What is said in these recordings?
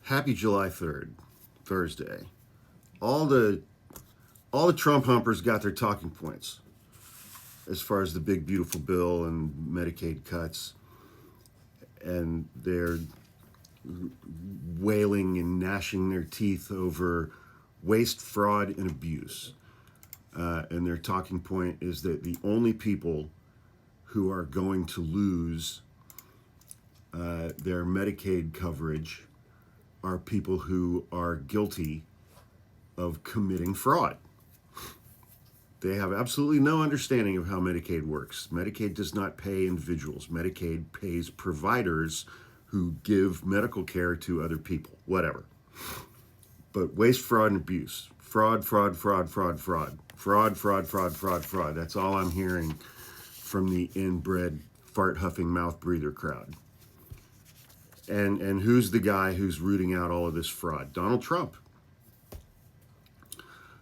Happy July 3rd, Thursday. All the Trump humpers got their talking points as far as the big beautiful bill and Medicaid cuts, and they're wailing and gnashing their teeth over waste, fraud, and abuse. And their talking point is that the only people who are going to lose their Medicaid coverage are people who are guilty of committing fraud. They have absolutely no understanding of how Medicaid works. Medicaid does not pay individuals. Medicaid pays providers who give medical care to other people, whatever. But waste, fraud, and abuse. Fraud, fraud, fraud, fraud, fraud. Fraud, fraud, fraud, fraud, fraud. That's all I'm hearing from the inbred, fart-huffing, mouth-breather crowd. And who's the guy who's rooting out all of this fraud? Donald Trump,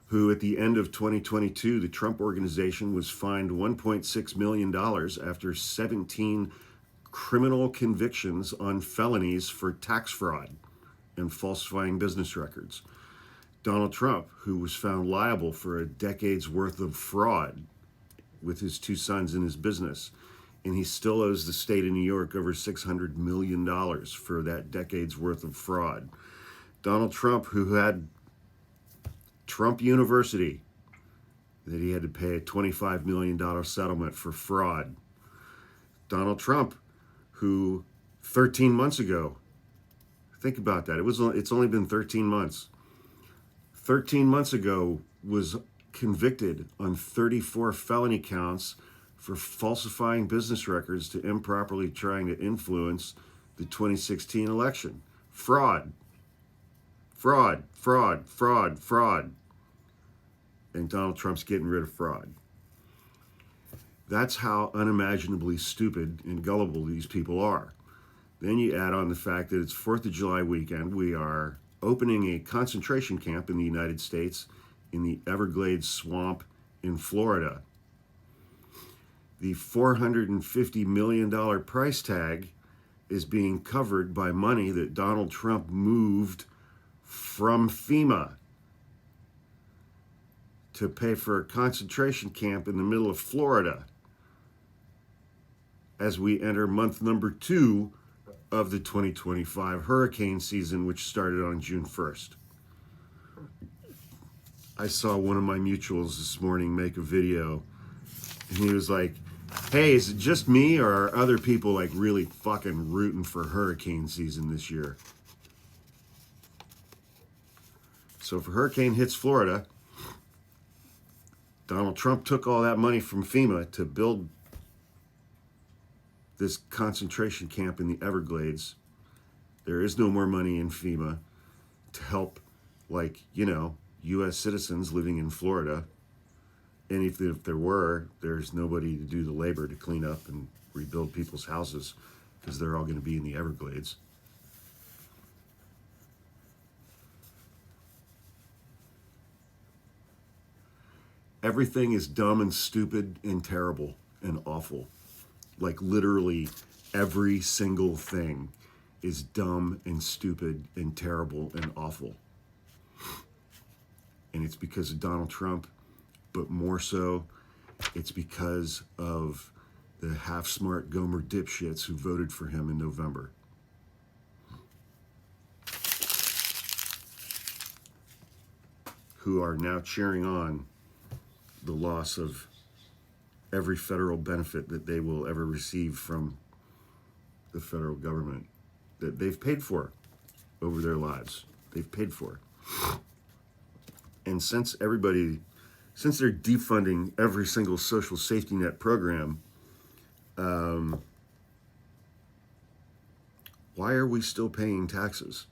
who at the end of 2022, the Trump Organization was fined $1.6 million after 17 criminal convictions on felonies for tax fraud and falsifying business records. Donald Trump, who was found liable for a decade's worth of fraud with his two sons in his business, and he still owes the state of New York over $600 million for that decade's worth of fraud. Donald Trump, who had Trump University, that he had to pay a $25 million settlement for fraud. Donald Trump, who 13 months ago, think about that, it's only been 13 months. 13 months ago was convicted on 34 felony counts for falsifying business records to improperly trying to influence the 2016 election. Fraud. Fraud, fraud, fraud, fraud. And Donald Trump's getting rid of fraud. That's how unimaginably stupid and gullible these people are. Then you add on the fact that it's 4th of July weekend. We are opening a concentration camp in the United States in the Everglades swamp in Florida. The $450 million price tag is being covered by money that Donald Trump moved from FEMA to pay for a concentration camp in the middle of Florida as we enter month number 2 of the 2025 hurricane season, which started on June 1st. I saw one of my mutuals this morning make a video, and he was like, hey, is it just me, or are other people like really fucking rooting for hurricane season this year? So if a hurricane hits Florida, Donald Trump took all that money from FEMA to build this concentration camp in the Everglades. There is no more money in FEMA to help, like, U.S. citizens living in Florida. And if there were, there's nobody to do the labor to clean up and rebuild people's houses because they're all going to be in the Everglades. Everything is dumb and stupid and terrible and awful. Like literally every single thing is dumb and stupid and terrible and awful. And it's because of Donald Trump, but more so, it's because of the half-smart Gomer dipshits who voted for him in November. Who are now cheering on the loss of every federal benefit that they will ever receive from the federal government that they've paid for over their lives. They've paid for. And since they're defunding every single social safety net program, why are we still paying taxes?